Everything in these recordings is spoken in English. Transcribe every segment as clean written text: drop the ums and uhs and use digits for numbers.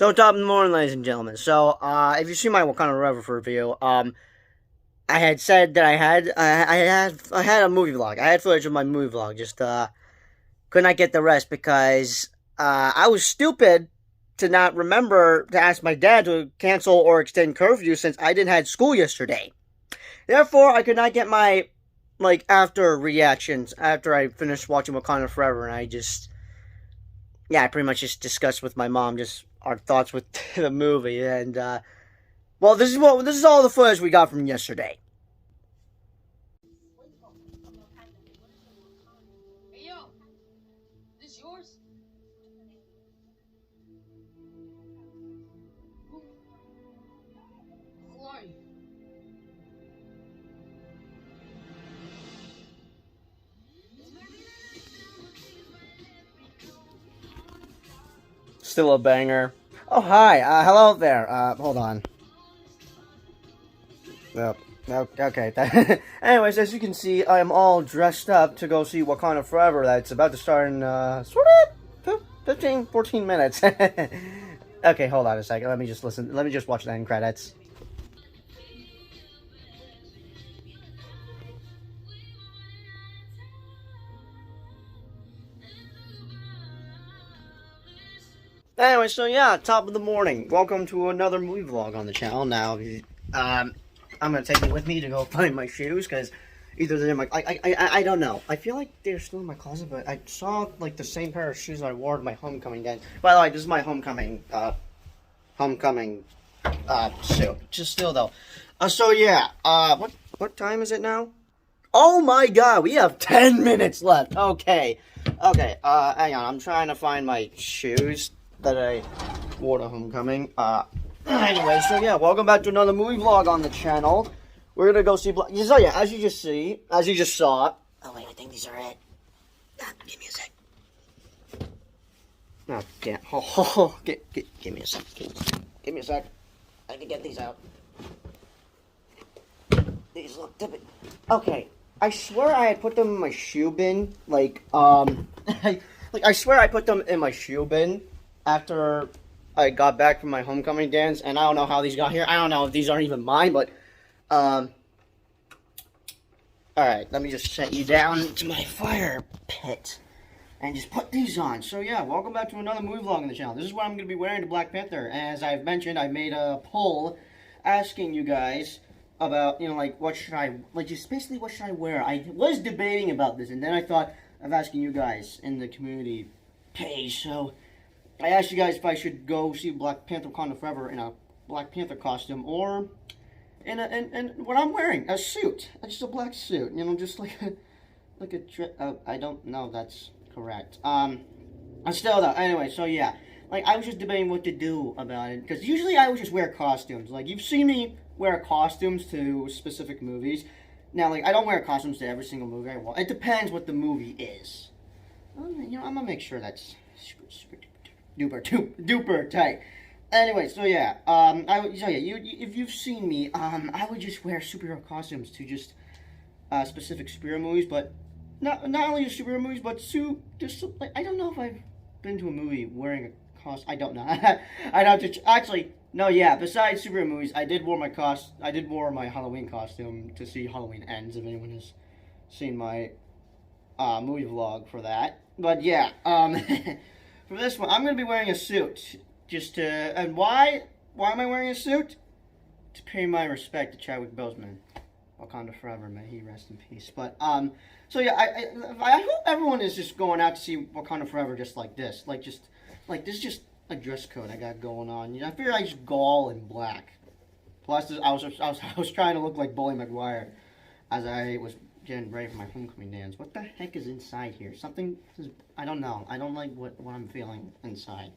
So, top of the morning, ladies and gentlemen. So, if you see my Wakanda Forever review, I had said that I had a movie vlog. I had footage of my movie vlog. Just could not get the rest because I was stupid to not remember to ask my dad to cancel or extend curfew since I didn't have school yesterday. Therefore, I could not get my after reactions after I finished watching Wakanda Forever, and I pretty much just discussed with my mom just our thoughts with the movie, and well, this is all the footage we got from yesterday. Hey yo, this yours? Who are you? Still a banger. Oh hi, hello there. Hold on. Yep. Okay. Anyways, as you can see, I am all dressed up to go see Wakanda Forever. That's about to start in sort of 15, 14 minutes. Okay, hold on a second. Let me just listen. Let me just watch the end credits. Anyway, so yeah, top of the morning. Welcome to another movie vlog on the channel. Now, I'm gonna take it with me to go find my shoes because either they're in my I don't know. I feel like they're still in my closet, but I saw like the same pair of shoes I wore to my homecoming day. By the way, this is my homecoming suit. Just still though. So yeah. What time is it now? Oh my God, we have 10 minutes left. Okay. Hang on. I'm trying to find my shoes that I wore to homecoming. Anyway, so yeah, welcome back to another movie vlog on the channel. We're gonna go see so yeah, as you just saw. Oh wait, I think these are it. Give me a sec. Oh damn. Give me a sec. Give me a sec. I can get these out. These look different. Okay. I swear I had put them in my shoe bin, I swear I put them in my shoe bin after I got back from my homecoming dance, and I don't know how these got here. I don't know if these aren't even mine, but, alright, let me just set you down to my fire pit, and just put these on. So yeah, welcome back to another movie vlog on the channel. This is what I'm going to be wearing to Black Panther. As I've mentioned, I made a poll asking you guys about, what should I, just basically what should I wear. I was debating about this, and then I thought of asking you guys in the community page. So I asked you guys if I should go see Black Panther Wakanda Forever in a Black Panther costume, or in what I'm wearing, a suit, just a black suit, just like a I don't know, that's correct. Still though, anyway, so yeah, I was just debating what to do about it, because usually I would just wear costumes. You've seen me wear costumes to specific movies. Now, I don't wear costumes to every single movie I watch. It depends what the movie is. I'm gonna make sure that's super duper tight. Anyway, so yeah, if you've seen me, I would just wear superhero costumes to just specific superhero movies, but not only superhero movies, but I don't know if I've been to a movie wearing a costume. I don't know. I don't actually. No, yeah. Besides superhero movies, I did wear my Halloween costume to see Halloween Ends. If anyone has seen my movie vlog for that, but yeah, for this one, I'm gonna be wearing a suit. And why am I wearing a suit? To pay my respect to Chadwick Boseman. Wakanda Forever, may he rest in peace. But so yeah, I hope everyone is just going out to see Wakanda Forever just like this, this is just a dress code I got going on. I figured I just go all in black. Plus, I was trying to look like Bully McGuire as I was getting ready for my homecoming dance. What the heck is inside here? I don't know. I don't like what I'm feeling inside.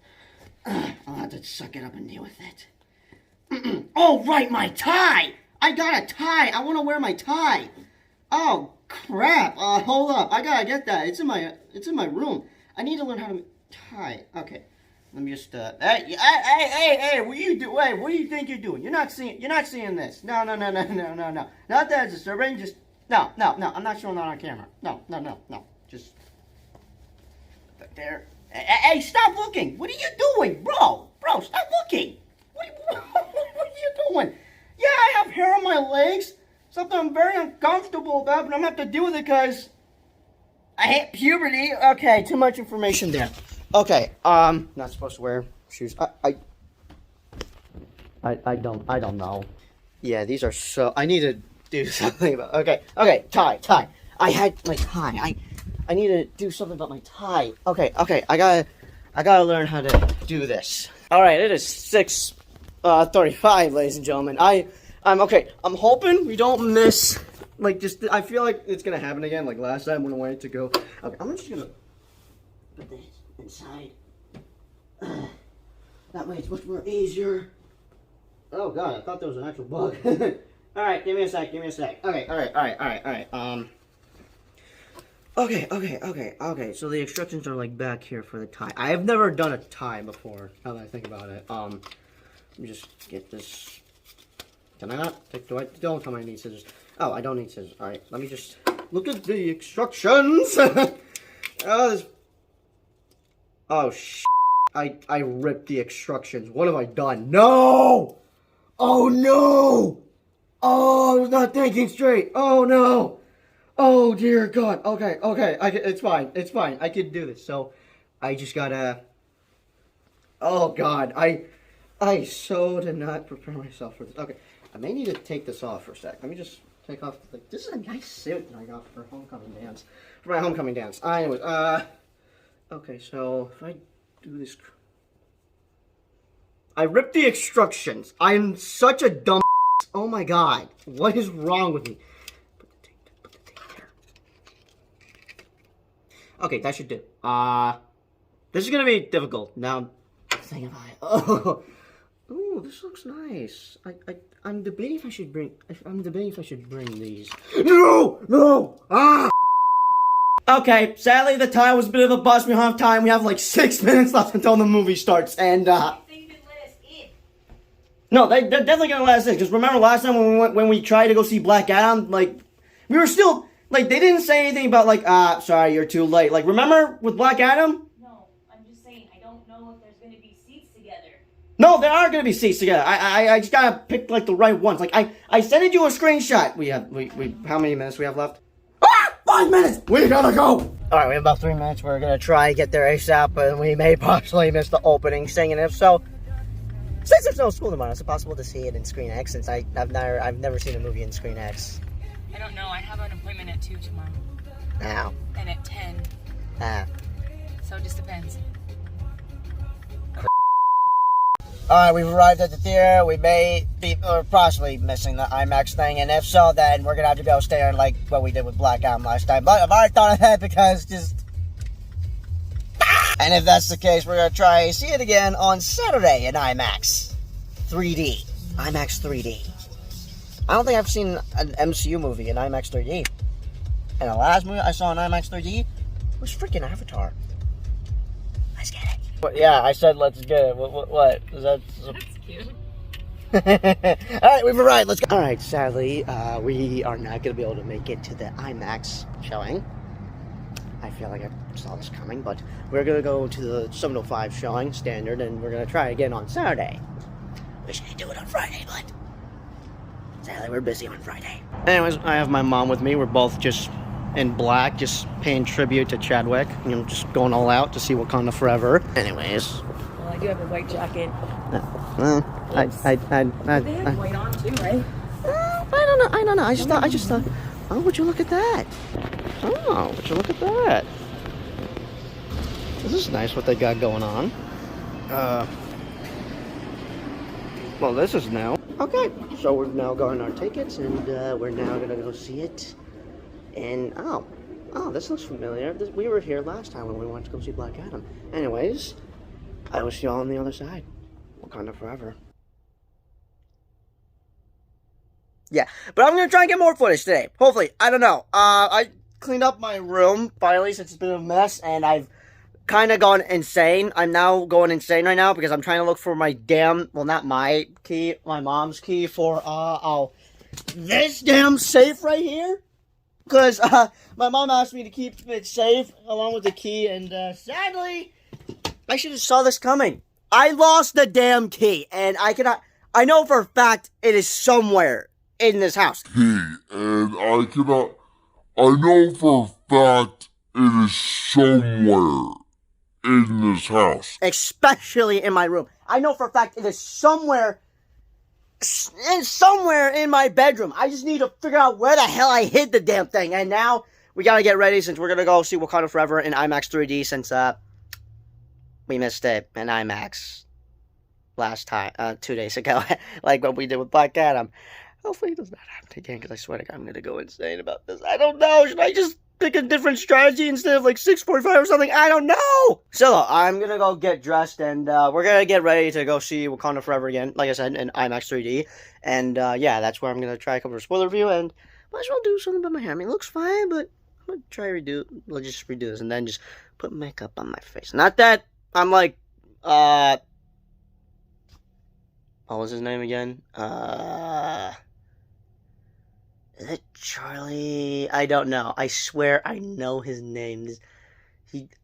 I'll have to suck it up and deal with it. Oh, right, my tie! I got a tie! I want to wear my tie! Oh, crap! Hold up. I gotta get that. It's in my room. I need to learn how to tie. Okay. Let me just, hey, what do you do? Wait, what do you think you're doing? You're not seeing this. No. Not that it's disturbing, just, no, I'm not showing that on camera. No. Just, there. Hey, stop looking! What are you doing? Bro, stop my legs. Something I'm very uncomfortable about, but I'm gonna have to deal with it because I hate puberty. Okay, too much information there. Okay, not supposed to wear shoes. I don't know. Yeah, these are so. I need to do something about. Okay, tie. I had my tie. I need to do something about my tie. Okay, I gotta learn how to do this. All right, it is 6:35, ladies and gentlemen. I'm okay. I'm hoping we don't miss. Like, just I feel like it's gonna happen again, like last time when I wanted to go. Okay, I'm just gonna put this inside. That way it's much more easier. Oh god, I thought there was an actual bug. Alright, give me a sec. Okay, alright. Okay, so the instructions are like back here for the tie. I have never done a tie before, now that I think about it. Let me just get this. Can I not? Don't tell me I need scissors. Oh, I don't need scissors. Alright, let me just look at the instructions. Oh, I ripped the instructions. What have I done? No! Oh, no! Oh, I was not thinking straight. Oh, no! Oh, dear God. Okay. It's fine. I can do this. So, I just gotta... Oh, God. I so did not prepare myself for this. Okay. I may need to take this off for a sec. Let me just take off... This is a nice suit that I got for homecoming dance. For my homecoming dance. Anyways, okay, so if I do this... I ripped the instructions. I'm such a dumb... Oh my god. What is wrong with me? Put the tape there. Okay, that should do. This is gonna be difficult. Now, think about it. Oh, ooh, this looks nice. I'm debating if I should bring... these. No! Ah! Okay, sadly the time was a bit of a bust. We don't have time. We have like 6 minutes left until the movie starts, and no, they're definitely gonna let us in. Because remember last time when we tried to go see Black Adam, like we were still like they didn't say anything about like sorry you're too late. Like remember with Black Adam? No, I'm just saying I don't know if there's gonna be seats together. No, there are gonna be seats together. I just gotta pick like the right ones. Like I sent you a screenshot. We how many minutes we have left? 5 minutes! We gotta go! Alright, we have about 3 minutes. We're gonna try to get there ASAP, but we may possibly miss the opening thing, and if so, since there's no school tomorrow, it's possible to see it in Screen X, since I've never seen a movie in Screen X. I don't know, I have an appointment at 2 tomorrow. Ow. And at 10. So it just depends. Alright, we've arrived at the theater. We may be possibly missing the IMAX thing, and if so, then we're gonna have to go stay on like what we did with Black Adam last time. But I've already thought of that because just... And if that's the case, we're gonna try see it again on Saturday in IMAX 3D. IMAX 3D. I don't think I've seen an MCU movie in IMAX 3D. And the last movie I saw in IMAX 3D was freaking Avatar. Let's get it. But yeah, I said let's get it. What? Is that... That's cute. Alright, we've arrived. Let's go. Alright, sadly, we are not going to be able to make it to the IMAX showing. I feel like I saw this coming, but we're going to go to the 7:05 showing, standard, and we're going to try again on Saturday. Wish I could do it on Friday, but sadly, we're busy on Friday. Anyways, I have my mom with me. We're both just in black, just paying tribute to Chadwick. You know, just going all out to see Wakanda forever. Anyways. Well, I do have a white jacket. They have white on too, right? I don't know. I just thought, oh, would you look at that? Oh, would you look at that? This is nice what they got going on. Well, this is new. Okay, so we've now gotten our tickets, and we're now gonna go see it. And oh, this looks familiar. We were here last time when we wanted to go see Black Adam. Anyways, I will see y'all on the other side. Wakanda forever. Yeah, but I'm gonna try and get more footage today. Hopefully, I don't know. I cleaned up my room finally since it's been a mess, and I've kind of gone insane. I'm now going insane right now because I'm trying to look for my damn, well, not my key, my mom's key for this damn safe right here. Because my mom asked me to keep it safe along with the key, and sadly, I should have saw this coming. I lost the damn key, and I know for a fact it is somewhere in this house. And I know for a fact it is somewhere in this house. Especially in my room. I know for a fact it is somewhere in my bedroom. I just need to figure out where the hell I hid the damn thing. And now we gotta get ready since we're gonna go see Wakanda Forever in IMAX 3D since we missed it in IMAX last time, 2 days ago, like what we did with Black Adam. Hopefully it does not happen again, because I swear to God, I'm gonna go insane about this. I don't know. Should I just pick a different strategy instead of like 6:45 or something? I don't know. So I'm gonna go get dressed, and we're gonna get ready to go see Wakanda Forever again, like I said, in IMAX 3D. And yeah, that's where I'm gonna try a couple of spoiler review, and might as well do something about my hair. I mean, it looks fine, but I'm gonna try let's just redo this, and then just put makeup on my face. Not that I'm like, what was his name again? Is it Charlie? I don't know. I swear I know his name.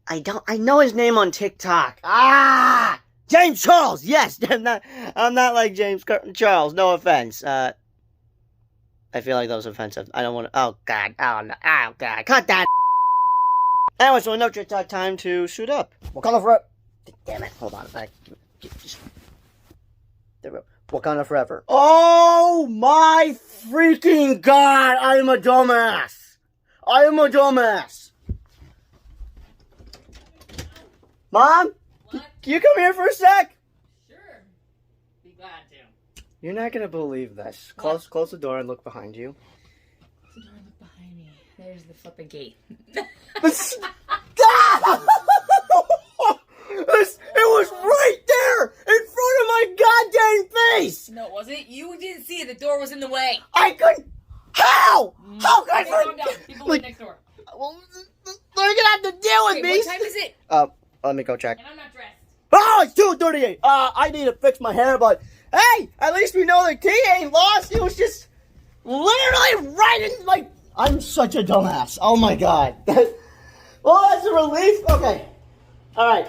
I know his name on TikTok. James Charles. Yes, I'm not like James Charles. No offense. I feel like that was offensive. I don't want to. Oh God. Oh no. Oh God. Cut that. Anyway, so no time to suit up. Wakanda Forever. Damn it. Hold on. There we go. Wakanda Forever. Oh my freaking God! I am a dumbass. Mom, What? can you come here for a sec? Sure. Be glad to. You're not gonna believe this. What? Close the door and look behind you. The door, look behind me. There's the flipping gate. It was right there in front of my goddamn face. No, it wasn't. You didn't see it. The door was in the way. I couldn't. How? How could I Okay, calm down. forget? People live next door. Well, they're gonna have to deal with Okay, me. what time is it? Let me go check. And I'm not dressed. Oh, it's 2:38. I need to fix my hair, but hey, at least we know the key ain't lost. It was just literally right in, like, I'm such a dumbass. Oh my God. Well, that's a relief. Okay. All right.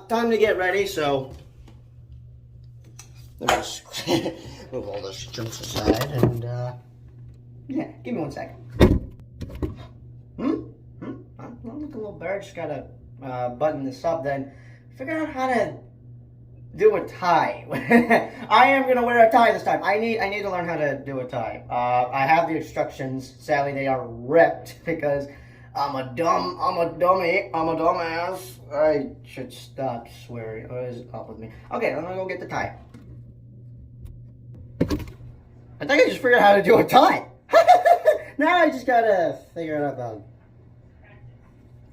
Time to get ready. So let me just move all this junk aside, and yeah, give me 1 second. I'm like a little bird. Just gotta button this up, then figure out how to do a tie. I am gonna wear a tie this time. I need to learn how to do a tie. I have the instructions. Sadly, they are ripped because I'm a dummy. I'm a dumbass. I should stop swearing. What is up with me? Okay, I'm gonna go get the tie. I think I just figured out how to do a tie. Now I just gotta figure out about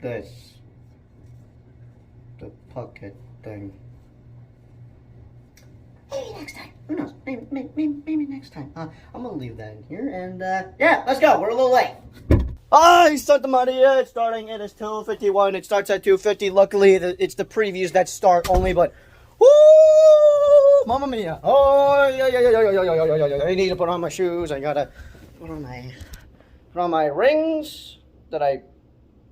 this. The pocket thing. Maybe next time. Who knows? Maybe next time. I'm gonna leave that in here, and yeah, let's go. We're a little late. I start the money. It's starting. It is 2:51. It starts at 2:50. Luckily, it's the previews that start only. But woo, Mamma Mia! Oh yeah. I need to put on my shoes. I gotta put on my rings that I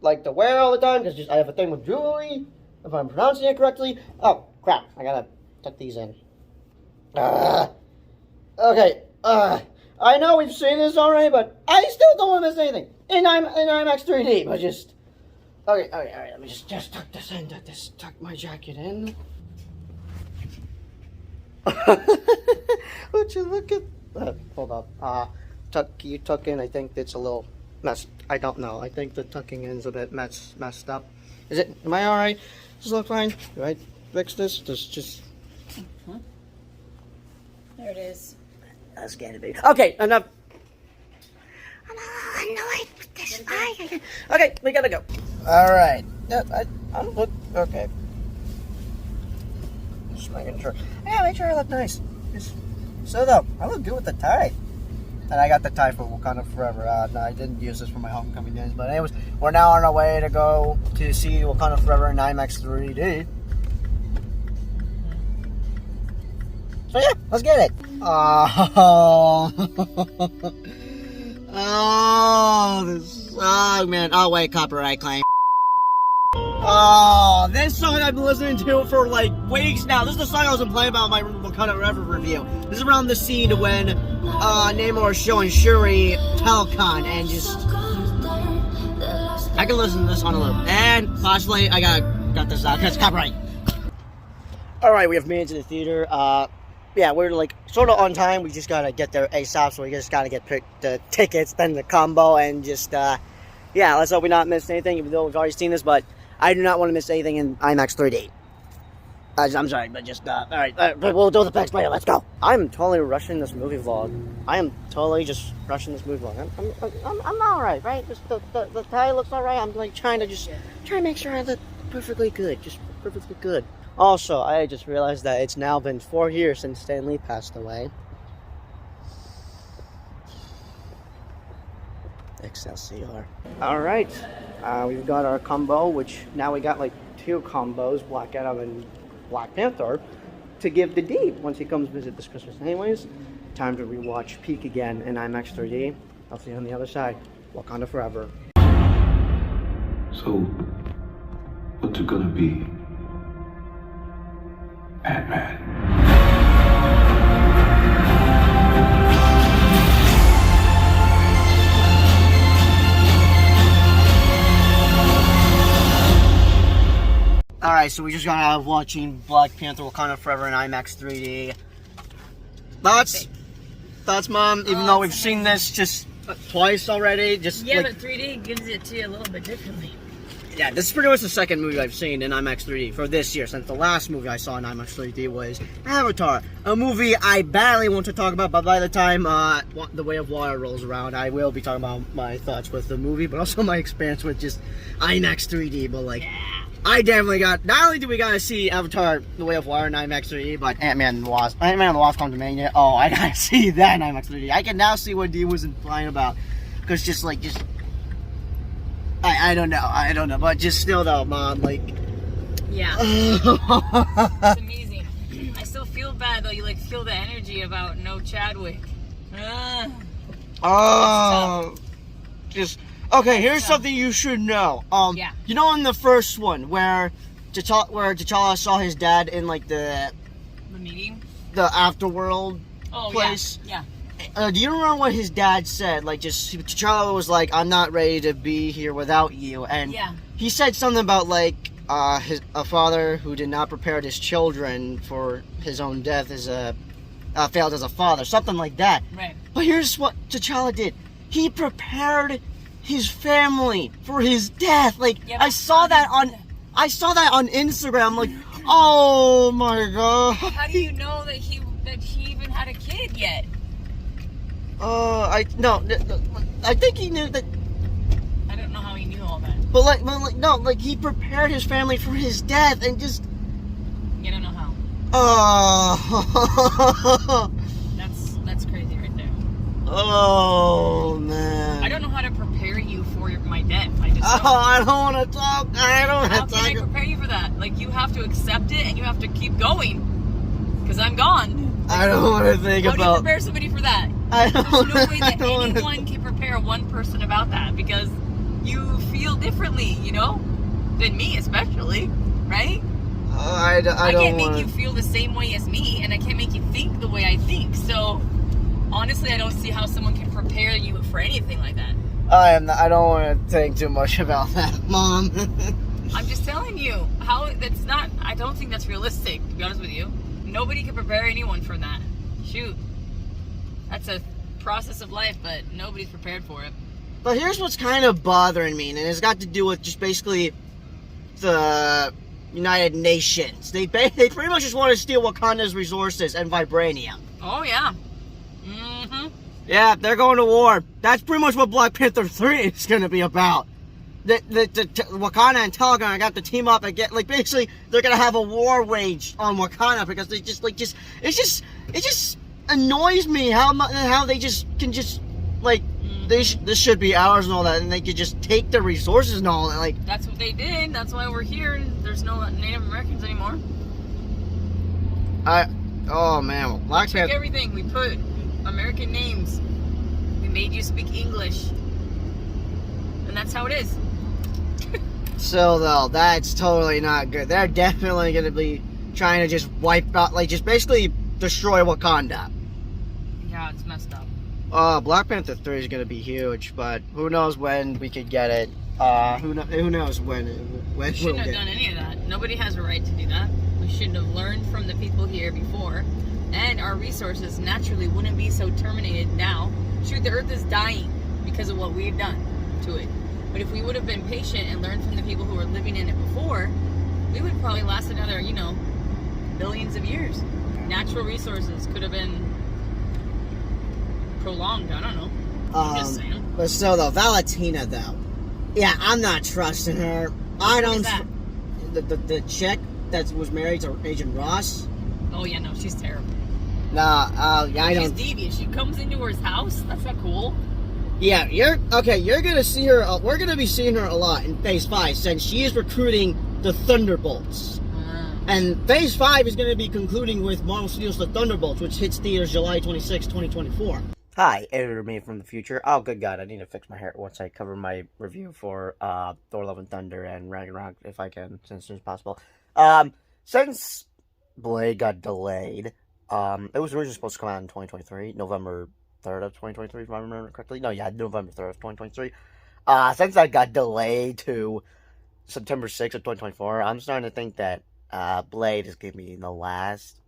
like to wear all the time because I have a thing with jewelry. If I'm pronouncing it correctly. Oh crap! I gotta tuck these in. Okay. I know we've seen this already, but I still don't want to miss anything in IMAX 3D. But just okay. All right. Let me just tuck this in. Tuck my jacket in. Would you look at that? Hold up. You tuck in. I think it's a little messed. I don't know. I think the tucking in's a bit messed up. Is it? Am I all right? Does it look fine? Do I fix this? Just. There it is. That's gonna be okay. Enough. I'm annoyed with this. Okay, we gotta go. All right. I'm look okay. Just making sure. Yeah, make sure I look nice. So though, I look good with the tie. And I got the tie for Wakanda Forever. No, I didn't use this for my homecoming days. But anyways, we're now on our way to go to see Wakanda Forever in IMAX 3D. So yeah, let's get it. Oh, this. Oh man. Oh wait, copyright claim. Oh, this song I've been listening to for like weeks now. This is the song I was playing about my Wakanda Forever review. This is around the scene when Namor is showing Shuri Talcon and just... I can listen to this on a loop. And possibly I got this out because copyright. Alright, we have made it to the theater. Yeah, we're like sort of on time. We just gotta get there ASAP, so we just gotta get the tickets, then the combo, and just yeah, let's hope we not miss anything, even though we've already seen this, but I do not want to miss anything in IMAX 3D. I'm sorry, but just alright, we'll do the facts later, let's go. I'm totally rushing this movie vlog. I am totally just rushing this movie vlog. I'm alright, right? Just the tie looks alright. I'm like trying to make sure I look perfectly good, just perfectly good. Also, I just realized that it's now been 4 years since Stan Lee passed away. Excelsior. Alright, we've got our combo, which now we got like 2 combos, Black Adam and Black Panther, to give to Dave once he comes visit this Christmas. Anyways, time to rewatch Peak again in IMAX 3D. I'll see you on the other side. Wakanda Forever. So, what's it gonna be? Ant-Man. Alright, so we just got out of watching Black Panther Wakanda Forever in IMAX 3D. Thoughts, Mom? Even though we've seen this just twice already, just Yeah, like, but 3D gives it to you a little bit differently. yeah, this is pretty much the second movie I've seen in IMAX 3D for this year, since the last movie I saw in IMAX 3D was Avatar, a movie I badly want to talk about, but by the time The Way of Water rolls around, I will be talking about my thoughts with the movie, but also my experience with just IMAX 3D, but like, I definitely got, not only do we gotta see Avatar, The Way of Water in IMAX 3D, but Ant-Man and the Wasp Quantumania, oh, I gotta see that in IMAX 3D. I can now see what Dee was implying about, because just I don't know, but just still though, Mom, like... Yeah. It's amazing. I still feel bad though, you like feel the energy about no Chadwick. Just... Okay, here's something you should know. Yeah. You know in the first one, where T'Challa saw his dad in like the meeting? The afterworld place? Yeah. Do you remember what his dad said? Like, just T'Challa was like, "I'm not ready to be here without you," and he said something about like a father who did not prepare his children for his own death as failed as a father, something like that. Right. But here's what T'Challa did: he prepared his family for his death. Like, I saw that on Instagram. Like, oh my god. How do you know that he even had a kid yet? I think he knew that. I don't know how he knew all that. But he prepared his family for his death and just. You don't know how. That's crazy right there. Oh man. I don't know how to prepare you for my death. I just don't. I don't want to talk. How can I prepare you for that? Like, you have to accept it and you have to keep going. Because I'm gone. I don't want to think about... How do you prepare somebody for that? There's no way that anyone can prepare one person about that, because you feel differently, you know? Than me, especially, right? I can't make you feel the same way as me, and I can't make you think the way I think. So, honestly, I don't see how someone can prepare you for anything like that. I don't want to think too much about that, Mom. I'm just telling you, I don't think that's realistic, to be honest with you. Nobody can prepare anyone for that. Shoot. That's a process of life, but nobody's prepared for it. But here's what's kind of bothering me, and it's got to do with just basically the United Nations. They pretty much just want to steal Wakanda's resources and vibranium. Oh, yeah. Mm-hmm. Yeah, they're going to war. That's pretty much what Black Panther 3 is going to be about. The Wakanda and Telegram got to team up and get, like, basically, they're going to have a war waged on Wakanda because they it just annoys me how they just can just, like, this should be ours and all that, and they could just take the resources and all that, like. That's what they did. That's why we're here, and there's no Native Americans anymore. Oh, man, well, Black Panther. Everything. We put American names. We made you speak English. And that's how it is. So though, that's totally not good. They're definitely gonna be trying to just wipe out, like just basically destroy Wakanda. Yeah, it's messed up. Black Panther 3 is gonna be huge, but who knows when we could get it. Who knows when We shouldn't have done any of that. Nobody has a right to do that. We shouldn't have learned from the people here before. And our resources naturally wouldn't be so terminated now. Shoot, the earth is dying because of what we've done to it. But if we would have been patient and learned from the people who were living in it before, we would probably last another, billions of years. Natural resources could have been prolonged. I don't know. I'm just saying. But still though, Valentina though. Yeah, I'm not trusting her. I don't. The chick that was married to Agent Ross. Oh yeah, no, she's terrible. Nah, yeah, I don't. She's devious. She comes into his house. That's not cool. Yeah, you're gonna see her. We're gonna be seeing her a lot in Phase 5 since she is recruiting the Thunderbolts. And Phase 5 is gonna be concluding with Marvel Studios' The Thunderbolts, which hits theaters July 26, 2024. Hi, editor me from the future. Oh, good God, I need to fix my hair once I cover my review for Thor: Love and Thunder and Ragnarok, if I can, as soon as possible. Since Blade got delayed, it was originally supposed to come out in 2023, November 3rd of 2023, if I remember correctly. No, yeah, November 3rd of 2023. Since that got delayed to September 6th of 2024, I'm starting to think that Blade is going to be the last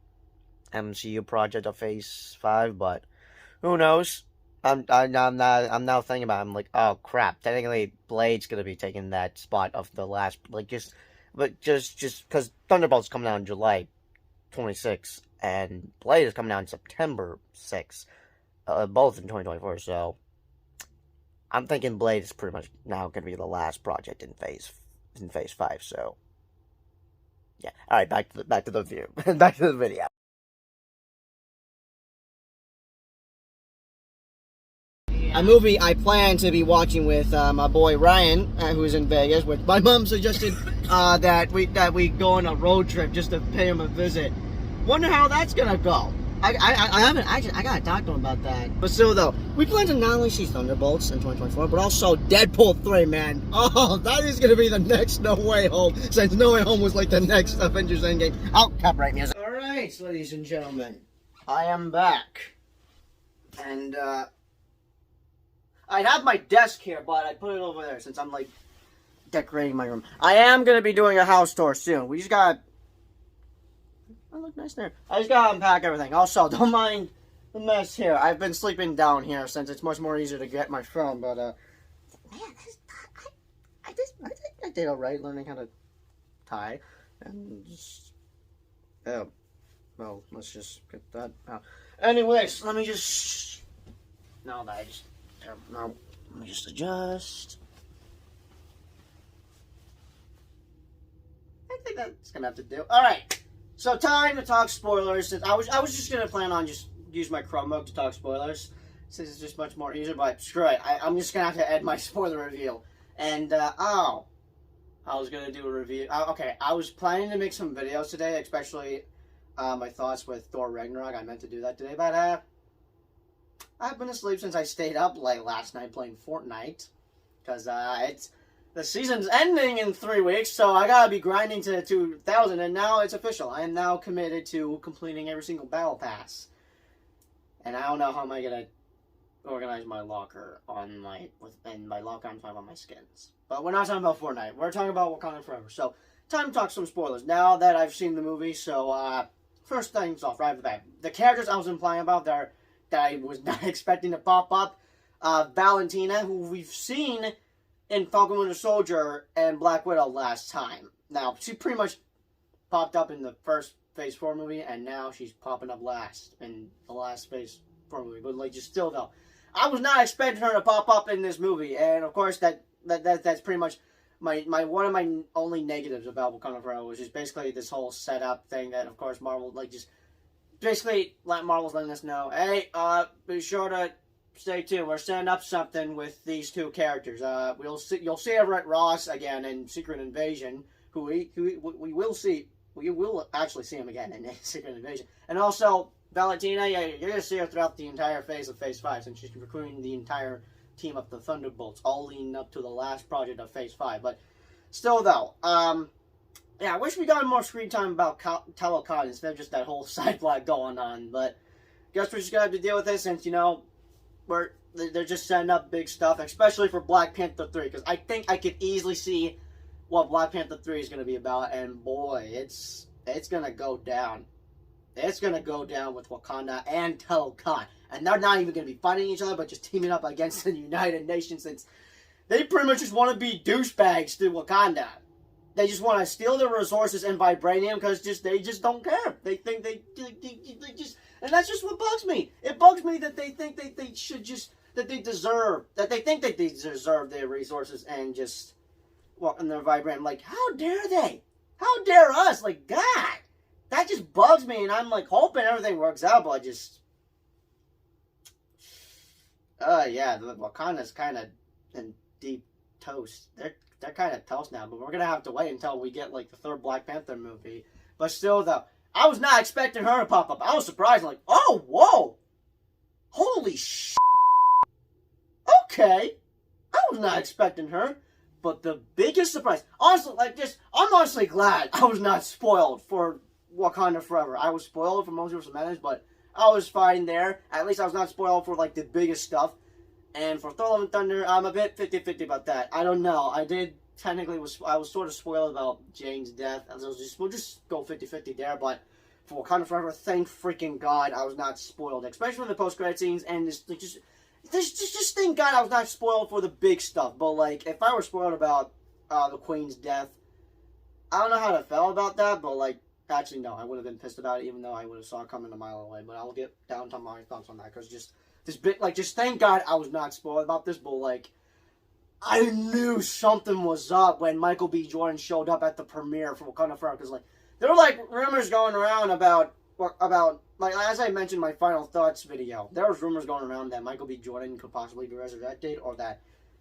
MCU project of Phase 5, but who knows? I'm now thinking about it. I'm like, oh crap, technically Blade's going to be taking that spot of the last, just because Thunderbolt's coming out in July 26th, and Blade is coming out in September 6th. Both in 2024, so I'm thinking Blade is pretty much now going to be the last project in Phase 5. So yeah, all right, back to the view, back to the video. A movie I plan to be watching with my boy Ryan, who's in Vegas. With my mom suggested that we go on a road trip just to pay him a visit. Wonder how that's gonna go. I gotta talk to him about that. But still though, we plan to not only see Thunderbolts in 2024, but also Deadpool 3, man. Oh, that is gonna be the next No Way Home, since No Way Home was like the next Avengers Endgame. Oh, copyright music. Alright, ladies and gentlemen, I am back. And I'd have my desk here, but I put it over there since I'm like decorating my room. I am gonna be doing a house tour soon. We just got. I look nice there. I just gotta unpack everything. Also, don't mind the mess here. I've been sleeping down here since it's much more easier to get my phone, but man, I did alright learning how to tie. And just well, let's just get that out. Anyways, let me just let me just adjust. I think that's gonna have to do. Alright. So time to talk spoilers. I was just gonna plan on just use my Chromebook to talk spoilers, since it's just much more easier. But screw it, I'm just gonna have to add my spoiler review. And I was gonna do a review. Okay, I was planning to make some videos today, especially my thoughts with Thor Ragnarok. I meant to do that today, but I've been asleep since I stayed up late last night playing Fortnite, because the season's ending in 3 weeks, so I gotta be grinding to 2,000, and now it's official. I am now committed to completing every single battle pass. And I don't know how am I gonna organize my locker on my locker I'm talking about my skins. But we're not talking about Fortnite. We're talking about Wakanda Forever. So time to talk some spoilers. Now that I've seen the movie, so first things off right off the bat. The characters I was implying about that I was not expecting to pop up. Valentina, who we've seen in Falcon Winter Soldier and Black Widow last time. Now, she pretty much popped up in the first Phase 4 movie, and now she's popping up last in the last Phase 4 movie. But like, just still though, I was not expecting her to pop up in this movie, and of course that's pretty much my one of my only negatives about Wakanda Forever, was just basically this whole setup thing that of course Marvel just basically Marvel's letting us know, hey, be sure to stay tuned. We're setting up something with these two characters. You'll see Everett Ross again in Secret Invasion, who we will see. We will actually see him again in Secret Invasion. And also Valentina, yeah, you're gonna see her throughout the entire phase of Phase 5, since she's recruiting the entire team of the Thunderbolts, all leading up to the last project of Phase 5. But still though, yeah, I wish we got more screen time about Telecon instead of just that whole side plot going on. But guess we're just gonna have to deal with this, since they're just setting up big stuff, especially for Black Panther 3, because I think I could easily see what Black Panther 3 is gonna be about, and boy, it's gonna go down. It's gonna go down with Wakanda and Telecon, and they're not even gonna be fighting each other, but just teaming up against the United Nations, since they pretty much just want to be douchebags to Wakanda. They just want to steal their resources and vibranium because they just don't care. They think they just, and that's just what bugs me. It bugs me that they think they should just, that they think that they deserve their resources and just walk in their vibranium. Like, how dare they? How dare us? Like, God, that just bugs me, and I'm like hoping everything works out, but yeah, the Wakanda's kind of in deep toast. They're kind of toast now, but we're going to have to wait until we get, like, the third Black Panther movie. But still, though, I was not expecting her to pop up. I was surprised, like, oh, whoa! Holy shit! Okay! I was not expecting her. But the biggest surprise, honestly, I'm honestly glad I was not spoiled for Wakanda Forever. I was spoiled for Moses vs. Madness, but I was fine there. At least I was not spoiled for, like, the biggest stuff. And for Thor Love and Thunder, I'm a bit 50-50 about that. I don't know. I was sort of spoiled about Jane's death. We'll just go 50-50 there. But for Wakanda Forever, thank freaking God I was not spoiled. Especially with the post-credit scenes. And just thank God I was not spoiled for the big stuff. But, like, if I were spoiled about the Queen's death, I don't know how to feel about that. But, like, actually, no. I would have been pissed about it, even though I would have saw it coming a mile away. But I'll get down to my thoughts on that. Because just thank God I was not spoiled about this, but, like, I knew something was up when Michael B. Jordan showed up at the premiere for Wakanda Forever, because, like, there were, like, rumors going around about, like, as I mentioned in my final thoughts video, there was rumors going around that Michael B. Jordan could possibly be resurrected, or that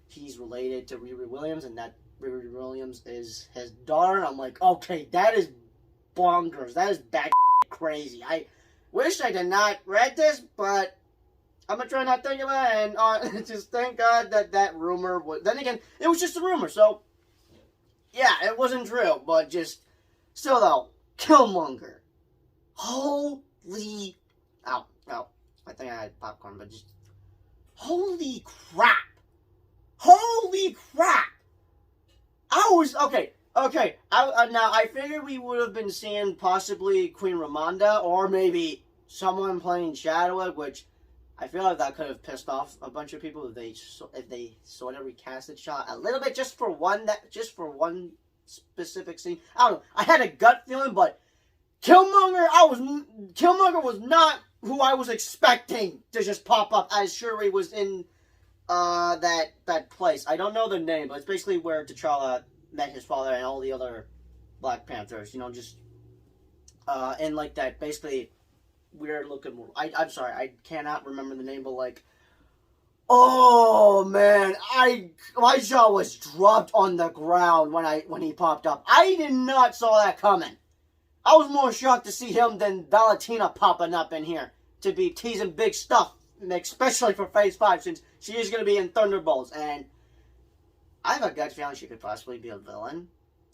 he's related to Riri Williams, and that Riri Williams is his daughter, and I'm like, okay, that is bonkers, that is back crazy. I wish I did not read this, but I'm going to try not to think about it, and just thank God that rumor was... Then again, it was just a rumor, so... Yeah, it wasn't true, but just... Still, though, Killmonger. Holy... Oh, I think I had popcorn, but just... Holy crap! Holy crap! I was... Okay. Now, I figured we would have been seeing possibly Queen Ramonda, or maybe someone playing Chadwick, which... I feel like that could have pissed off a bunch of people if they sort of recasted Shaw a little bit just for one specific scene. I don't know. I had a gut feeling, but Killmonger was not who I was expecting to just pop up as Shuri was in that place. I don't know the name, but it's basically where T'Challa met his father and all the other Black Panthers. Just in like that basically weird looking. I'm sorry, I cannot remember the name, but like, oh man, my jaw was dropped on the ground when he popped up. I did not saw that coming. I was more shocked to see him than Valentina popping up in here to be teasing big stuff, especially for Phase 5, since she is going to be in Thunderbolts, and I have a gut feeling she could possibly be a villain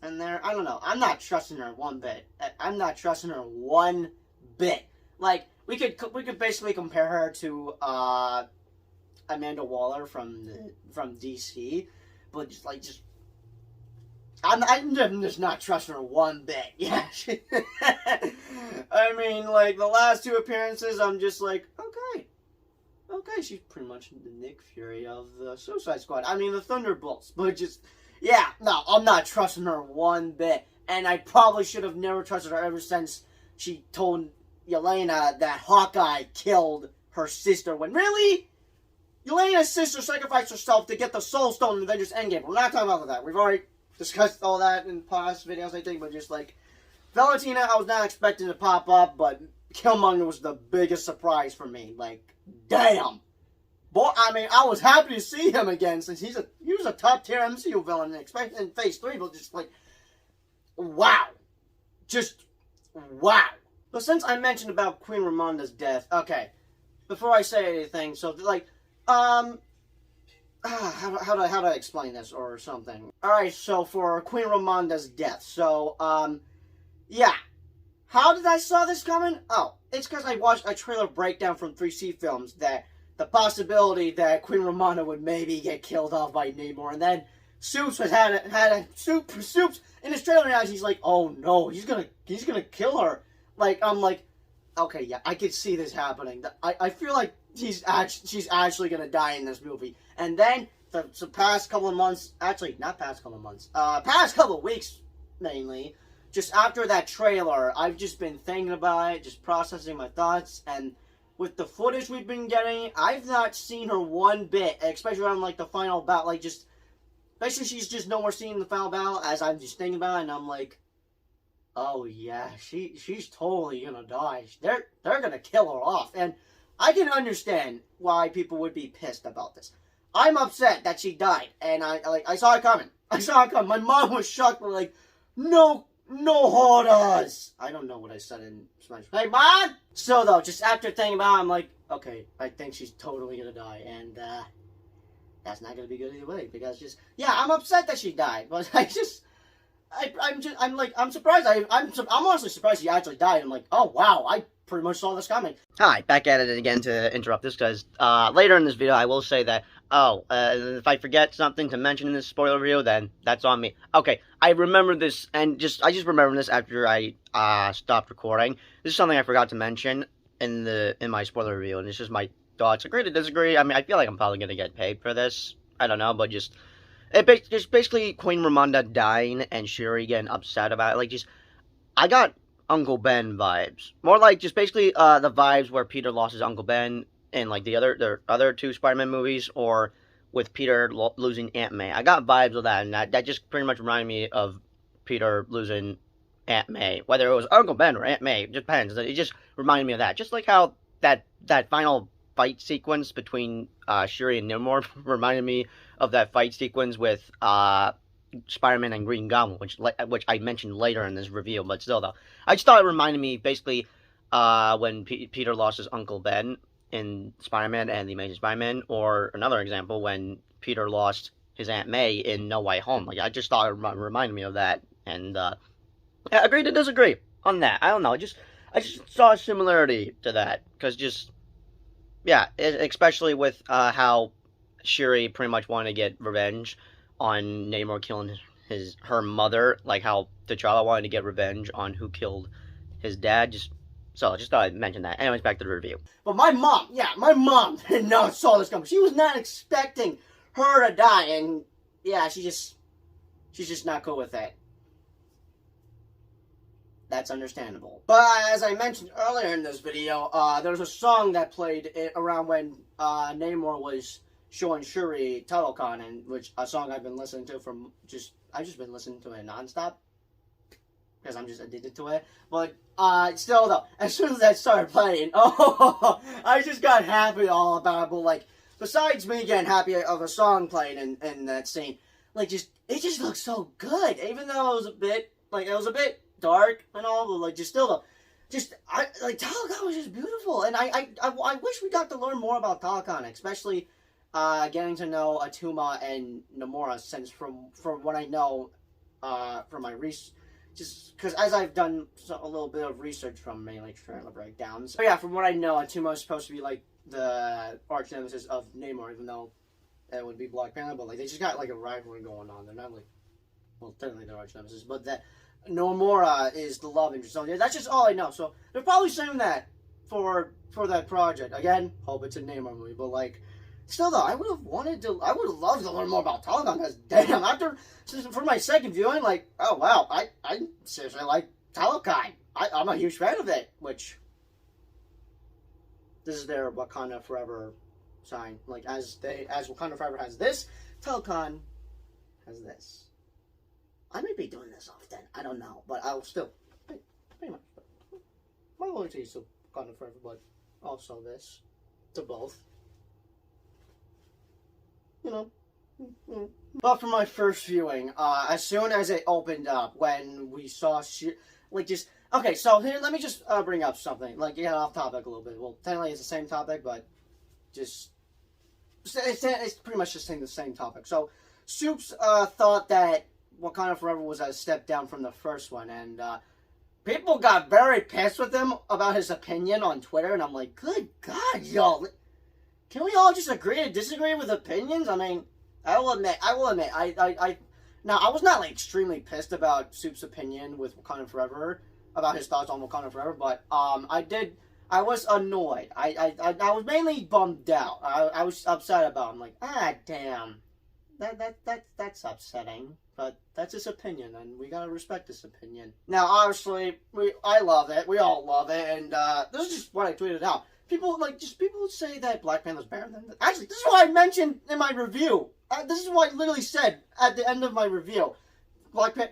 in there. I don't know. I'm not trusting her one bit. I'm not trusting her one bit. Like, we could basically compare her to Amanda Waller from DC, but I'm just not trusting her one bit. Yeah, I mean, like, the last two appearances, I'm just like, okay, she's pretty much the Nick Fury of the Suicide Squad. I mean, the Thunderbolts, but yeah, no, I'm not trusting her one bit, and I probably should have never trusted her ever since she told Yelena that Hawkeye killed her sister, when really, Yelena's sister sacrificed herself to get the Soul Stone in Avengers Endgame. We're not talking about that. We've already discussed all that in past videos, I think, but just like, Valentina, I was not expecting to pop up, but Killmonger was the biggest surprise for me. Like, damn. Boy, I mean, I was happy to see him again, since he was a top tier MCU villain, especially in Phase 3, but just like, wow. Just, wow. But since I mentioned about Queen Ramonda's death, okay, before I say anything, so, like, I how do I explain this or something? Alright, so for Queen Ramonda's death. So, yeah. How did I saw this coming? Oh, it's because I watched a trailer breakdown from 3C Films that the possibility that Queen Ramonda would maybe get killed off by Namor, and then Soups Soups in his trailer now. He's like, oh no, he's gonna kill her. Like, I'm like, okay, yeah, I could see this happening. I feel like she's actually gonna die in this movie. And then the past couple of months, actually not past couple of months, past couple of weeks mainly. Just after that trailer, I've just been thinking about it, just processing my thoughts, and with the footage we've been getting, I've not seen her one bit, especially around, like, the final battle, like, just, basically she's just nowhere seen the final battle, as I'm just thinking about it, and I'm like, oh yeah, she's totally gonna die. They're gonna kill her off, and I can understand why people would be pissed about this. I'm upset that she died, and I saw it coming. I saw it coming. My mom was shocked, but like, no horas. I don't know what I said in Spanish. Hey, Mom! So, though, just after thinking about it, I'm like, okay, I think she's totally gonna die, and, that's not gonna be good either way, because just, yeah, I'm upset that she died, but I'm surprised. I'm honestly surprised she actually died. I'm like, oh, wow, I pretty much saw this coming. Hi, back at it again to interrupt this, because, later in this video, I will say that, if I forget something to mention in this spoiler review, then that's on me. Okay, I remember this, and I just remembered this after I, stopped recording. This is something I forgot to mention in my spoiler review, and it's just my thoughts. Agree to disagree. I mean, I feel like I'm probably gonna get paid for this. I don't know, but just basically Queen Ramonda dying and Shuri getting upset about it. Like, just, I got Uncle Ben vibes. More like just basically, the vibes where Peter lost his Uncle Ben in, like, the other two Spider-Man movies, or with Peter losing Aunt May. I got vibes of that, and that just pretty much reminded me of Peter losing Aunt May. Whether it was Uncle Ben or Aunt May, it depends. It just reminded me of that. Just like how that final fight sequence between Shuri and Namor reminded me of that fight sequence with Spider-Man and Green Goblin, which I mentioned later in this review, but still, though. I just thought it reminded me, basically, when Peter lost his Uncle Ben in Spider-Man and the Amazing Spider-Man, or another example, when Peter lost his Aunt May in No Way Home. Like, I just thought it reminded me of that, and, yeah, agree to disagree on that. I don't know, I just saw a similarity to that, because just, yeah, especially with, how Shuri pretty much wanted to get revenge on Namor killing her mother, like how T'Challa wanted to get revenge on who killed his dad. So I just thought I'd mention that. Anyways, back to the review. But my mom did not saw this coming. She was not expecting her to die, and yeah, she's just not cool with that. That's understandable. But as I mentioned earlier in this video, there was a song that played around when Namor was showing Shuri Talokan, and which a song I've been listening to I've just been listening to it nonstop because I'm just addicted to it. But still though, as soon as that started playing, oh, I just got happy all about it. But like, besides me getting happy of a song playing in that scene, like, it just looks so good. Even though it was a bit dark and all, but like, just still though, Talokan was just beautiful, and I wish we got to learn more about Talokan, especially getting to know Atuma and Nomura, since from what I know, from my research, just because as I've done a little bit of research from mainly trailer breakdowns. But yeah, from what I know, Atuma is supposed to be like the arch nemesis of Namor, even though it would be Black Panther, but like, they just got like a rivalry going on. They're not like, well, technically they're arch nemesis, but that Nomura is the love interest. So yeah, that's just all I know. So they're probably saying that for that project. Again, hope it's a Namor movie, but like, still though, I would have loved to learn more about Talokan, because damn, for my second viewing, like, oh wow, I seriously like Talokan. I'm a huge fan of it, which, this is their Wakanda Forever sign. Like, as Wakanda Forever has this, Talokan has this. I may be doing this often, I don't know, but I'll still, pretty much, my loyalty is to Wakanda Forever, but also this, to both. You know. But for my first viewing, as soon as it opened up, when we saw okay, so here, let me just bring up something, like, yeah, off topic a little bit. Well, technically it's the same topic, but just it's pretty much just saying the same topic. So, Soups thought that Wakanda Forever was a step down from the first one, and people got very pissed with him about his opinion on Twitter, and I'm like, good God, y'all. Can we all just agree to disagree with opinions? I mean, I will admit, now, I was not, like, extremely pissed about Soup's opinion with Wakanda Forever, about his thoughts on Wakanda Forever, but, I was annoyed. I was mainly bummed out. I was upset about it. I'm like, damn. That's upsetting. But that's his opinion, and we gotta respect his opinion. Now, obviously, I love it. We all love it, and this is just what I tweeted out. People say that Black Panther's better than this. Actually, this is what I mentioned in my review. This is what I literally said at the end of my review.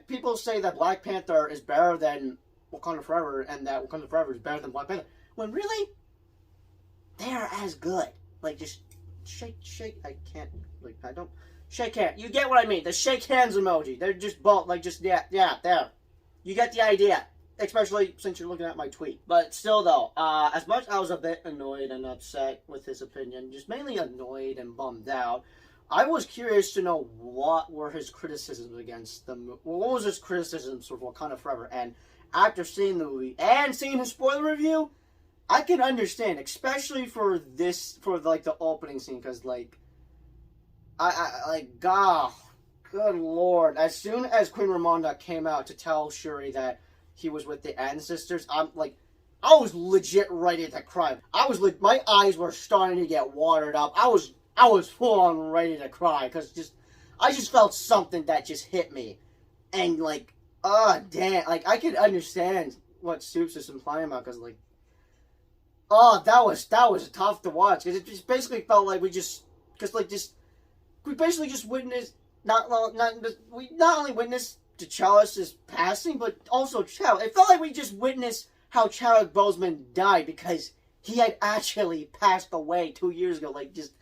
People say that Black Panther is better than Wakanda Forever, and that Wakanda Forever is better than Black Panther. When really, they are as good. Like, just shake. I can't. Like, I don't. Shake hands. You get what I mean. The shake hands emoji. They're just both, like, just, yeah, there. You get the idea. Especially since you're looking at my tweet. But still, though, as much I was a bit annoyed and upset with his opinion, just mainly annoyed and bummed out, I was curious to know what were his criticisms against the movie. What was his criticisms for Wakanda Forever? And after seeing the movie and seeing his spoiler review, I can understand, especially for like, the opening scene, because, like, God, good Lord. As soon as Queen Ramonda came out to tell Shuri that he was with the ancestors, I was legit ready to cry. My eyes were starting to get watered up. I was full on ready to cry, because I just felt something that just hit me. And, like, damn, like, I could understand what Soups is implying about, because, like, that was tough to watch, because it just basically felt like we basically just witnessed, we not only witnessed T'Challa's passing, but also Chadwick. It felt like we just witnessed how Chadwick Boseman died, because he had actually passed away 2 years ago. Like, just,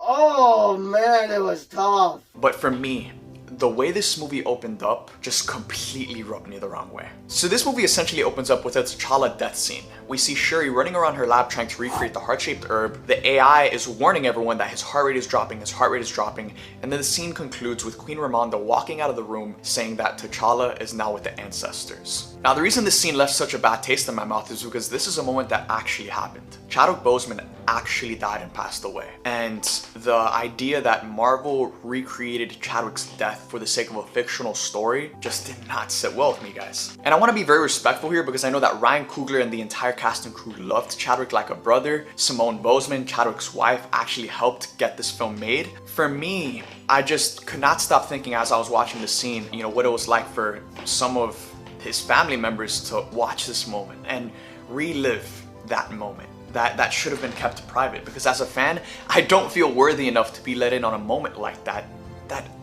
oh man, it was tough. But for me, the way this movie opened up just completely rubbed me the wrong way. So this movie essentially opens up with a T'Challa death scene. We see Shuri running around her lab trying to recreate the heart-shaped herb. The AI is warning everyone that his heart rate is dropping, and then the scene concludes with Queen Ramonda walking out of the room saying that T'Challa is now with the ancestors. Now, the reason this scene left such a bad taste in my mouth is because this is a moment that actually happened. Chadwick Boseman actually died and passed away. And the idea that Marvel recreated Chadwick's death for the sake of a fictional story just did not sit well with me, guys. And I want to be very respectful here, because I know that Ryan Coogler and the entire cast and crew loved Chadwick like a brother. Simone Boseman, Chadwick's wife, actually helped get this film made. For me, I just could not stop thinking as I was watching the scene, what it was like for some of his family members to watch this moment and relive that moment. That should have been kept private, because as a fan, I don't feel worthy enough to be let in on a moment like that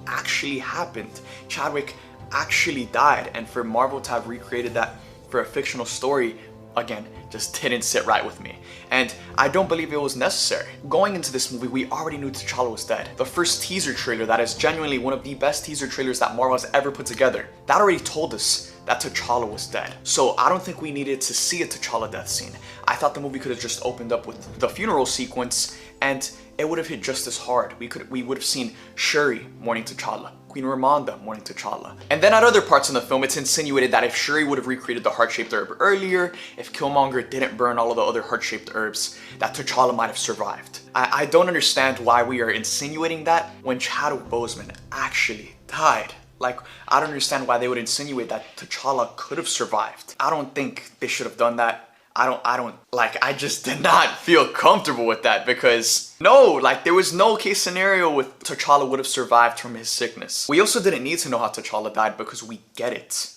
actually happened. Chadwick actually died, and for Marvel to have recreated that for a fictional story, again, just didn't sit right with me. And I don't believe it was necessary. Going into this movie, we already knew T'Challa was dead. The first teaser trailer, that is genuinely one of the best teaser trailers that Marvel has ever put together, that already told us that T'Challa was dead. So I don't think we needed to see a T'Challa death scene. I thought the movie could have just opened up with the funeral sequence, and it would have hit just as hard. We would have seen Shuri mourning T'Challa, Queen Ramonda mourning T'Challa. And then at other parts in the film, it's insinuated that if Shuri would have recreated the heart-shaped herb earlier, if Killmonger didn't burn all of the other heart-shaped herbs, that T'Challa might have survived. I don't understand why we are insinuating that when Chadwick Boseman actually died. Like, I don't understand why they would insinuate that T'Challa could have survived. I don't think they should have done that. I just did not feel comfortable with that, because there was no case scenario with T'Challa would have survived from his sickness. We also didn't need to know how T'Challa died, because we get it.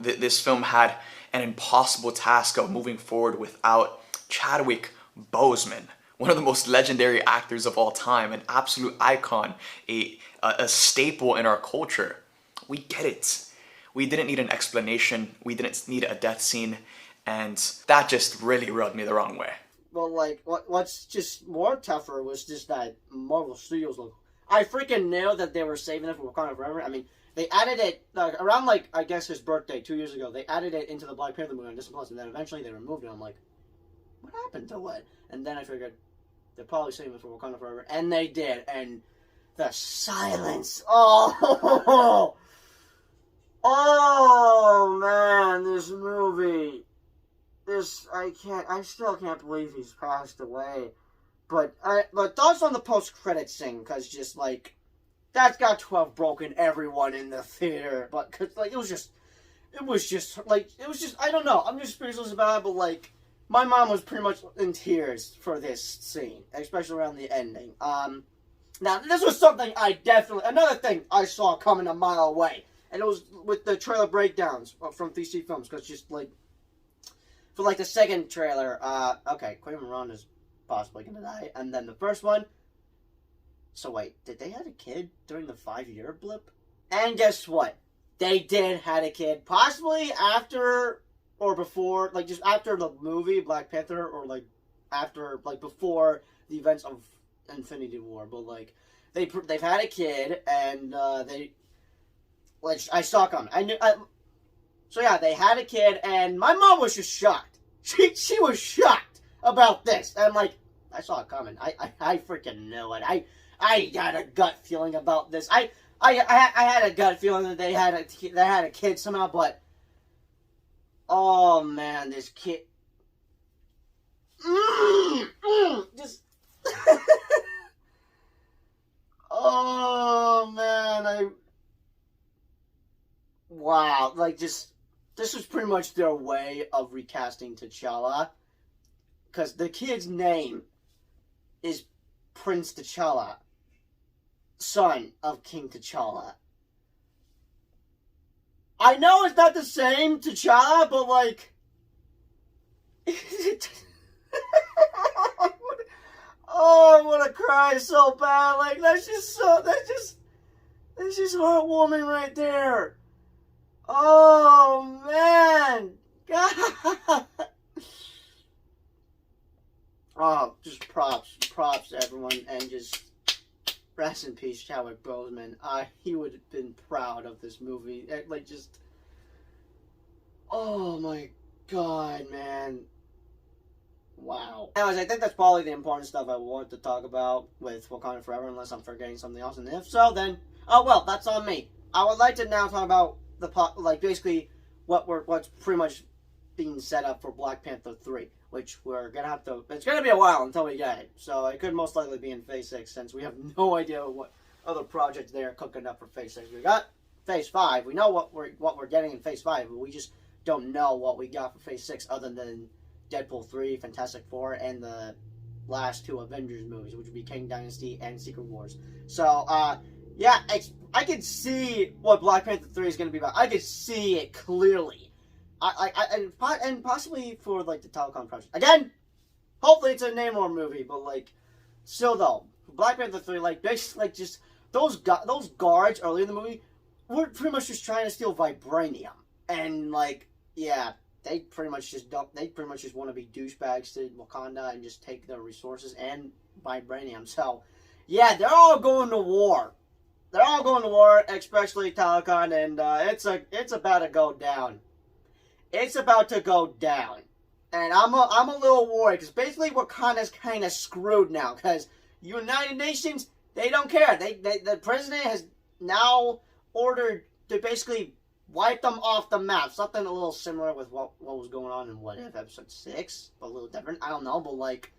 This film had an impossible task of moving forward without Chadwick Boseman, one of the most legendary actors of all time, an absolute icon, a staple in our culture. We get it. We didn't need an explanation. We didn't need a death scene. And that just really rubbed me the wrong way. Well, like, what's just more tougher was just that Marvel Studios look. I freaking knew that they were saving it for Wakanda Forever. I mean, they added it, around, I guess his birthday 2 years ago, they added it into the Black Panther movie on Disney+, and then eventually they removed it. I'm like, what happened to it? And then I figured, they're probably saving it for Wakanda Forever, and they did, and the silence, oh, oh man, this movie, I still can't believe he's passed away, but thoughts on the post-credits scene, because just, like, that's got to have broken everyone in the theater, but, cause, like, it was just, I don't know, I'm just speechless about it, but, like, my mom was pretty much in tears for this scene, especially around the ending. Now, this was something another thing I saw coming a mile away, and it was with the trailer breakdowns from DC Films, because just, like, for, like, the second trailer, okay, Quentin Ron is possibly gonna die, and then the first one, so wait, did they have a kid during the 5-year blip? And guess what? They did had a kid, possibly after or before, like, just after the movie Black Panther, or, like, after, like, before the events of Infinity War, but, like, they've had a kid, and, like, I saw coming. So yeah, they had a kid, and my mom was just shocked. She was shocked about this, and, like, I saw it coming. I freaking knew it. I got a gut feeling about this. I had a gut feeling that they had a kid somehow, but oh man, this kid, just oh man, wow, like, just, this was pretty much their way of recasting T'Challa, because the kid's name is Prince T'Challa, son of King T'Challa. I know it's not the same T'Challa, but, like, oh, I want to cry so bad. Like, that's just heartwarming right there. Oh man, God. Oh, just props to everyone, and just rest in peace, Chadwick Boseman. He would have been proud of this movie. Like, just, oh my God, man. Wow. Anyways, I think that's probably the important stuff I want to talk about with Wakanda Forever, unless I'm forgetting something else. And if so, then, oh well, that's on me. I would like to now talk about basically what's pretty much being set up for Black Panther 3, which we're gonna have to, it's gonna be a while until we get it, so it could most likely be in Phase 6, since we have no idea what other projects they're cooking up for Phase 6. We got Phase 5, we know what we're getting in Phase 5, but we just don't know what we got for Phase 6, other than Deadpool 3, Fantastic Four, and the last 2 Avengers movies, which would be Kang Dynasty and Secret Wars. So, yeah, I could see what Black Panther 3 is going to be about. I could see it clearly. And possibly for, like, the telecom project. Again, hopefully it's a Namor movie, but, like, still though, Black Panther 3, like, basically, like, just, those guards early in the movie were pretty much just trying to steal vibranium. And, like, yeah, they pretty much just want to be douchebags to Wakanda and just take their resources and vibranium. So, yeah, they're all going to war. They're all going to war, especially Talokan, and it's about to go down. It's about to go down, and I'm a little worried, because basically Wakanda's kind of screwed now, because United Nations, they don't care. The president has now ordered to basically wipe them off the map. Something a little similar with what was going on in What If episode 6, but a little different. I don't know, but, like,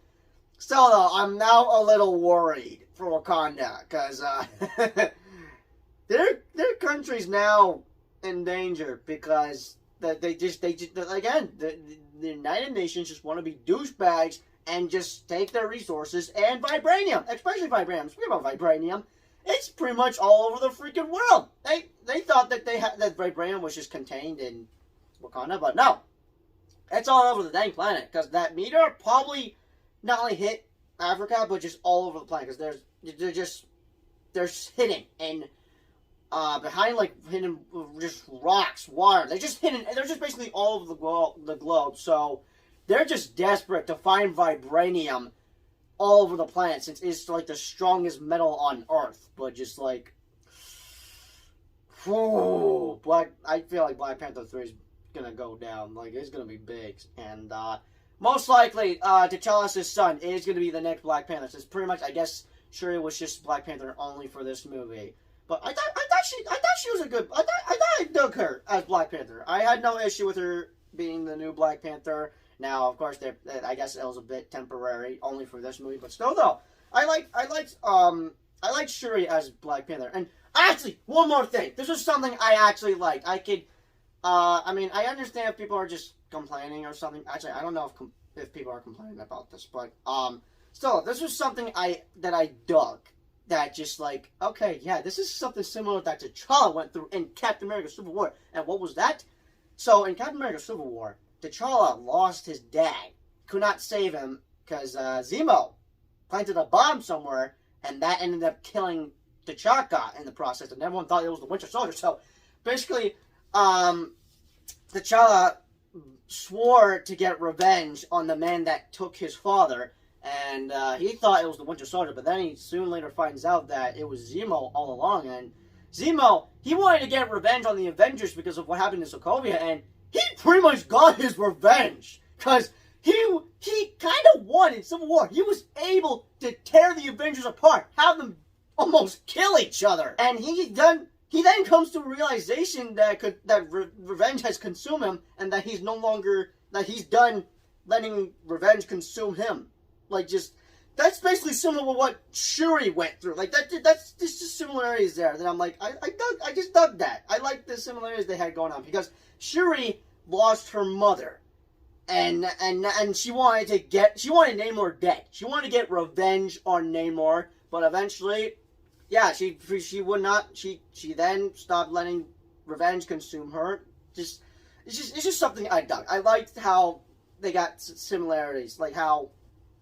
still though, I'm now a little worried for Wakanda, because their country's now in danger, because they just again, the United Nations just want to be douchebags and just take their resources and vibranium, especially vibranium. Speaking about vibranium, it's pretty much all over the freaking world. They thought that that vibranium was just contained in Wakanda, but no, it's all over the dang planet, because that meteor probably not only hit Africa, but just all over the planet, because they're just hidden and behind, like, hidden just rocks, water. They're just basically all over the globe. So they're just desperate to find vibranium all over the planet, since it's, like, the strongest metal on Earth. But just, like, I feel like Black Panther 3 is gonna go down. Like, it's gonna be big. And most likely, T'Challa's son is going to be the next Black Panther. So it's pretty much, I guess, Shuri was just Black Panther only for this movie. But I thought she was a good. I thought I dug her as Black Panther. I had no issue with her being the new Black Panther. Now, of course, I guess it was a bit temporary, only for this movie. But still, though, I liked Shuri as Black Panther. And actually, one more thing. This is something I actually liked. I mean, I understand if people are just complaining or something. Actually, I don't know if people are complaining about this, but still, this was something that I dug. That just like, okay, yeah, this is something similar that T'Challa went through in Captain America Civil War. And what was that? So in Captain America Civil War, T'Challa lost his dad. Could not save him because Zemo planted a bomb somewhere, and that ended up killing T'Chaka in the process, and everyone thought it was the Winter Soldier. So basically, T'Challa swore to get revenge on the man that took his father, and he thought it was the Winter Soldier, but then he soon later finds out that it was Zemo all along, and Zemo, he wanted to get revenge on the Avengers because of what happened in Sokovia, and he pretty much got his revenge, because he kind of won in Civil War. He was able to tear the Avengers apart, have them almost kill each other, and he then comes to a realization that revenge has consumed him, and that he's done letting revenge consume him. Like, that's basically similar to what Shuri went through. Like, that's just similarities there. Then I'm like, I just dug that. I like the similarities they had going on, because Shuri lost her mother, and she wanted Namor dead. She wanted to get revenge on Namor, but eventually, yeah, she would not. She then stopped letting revenge consume her. It's just something I dug. I liked how they got similarities, like how.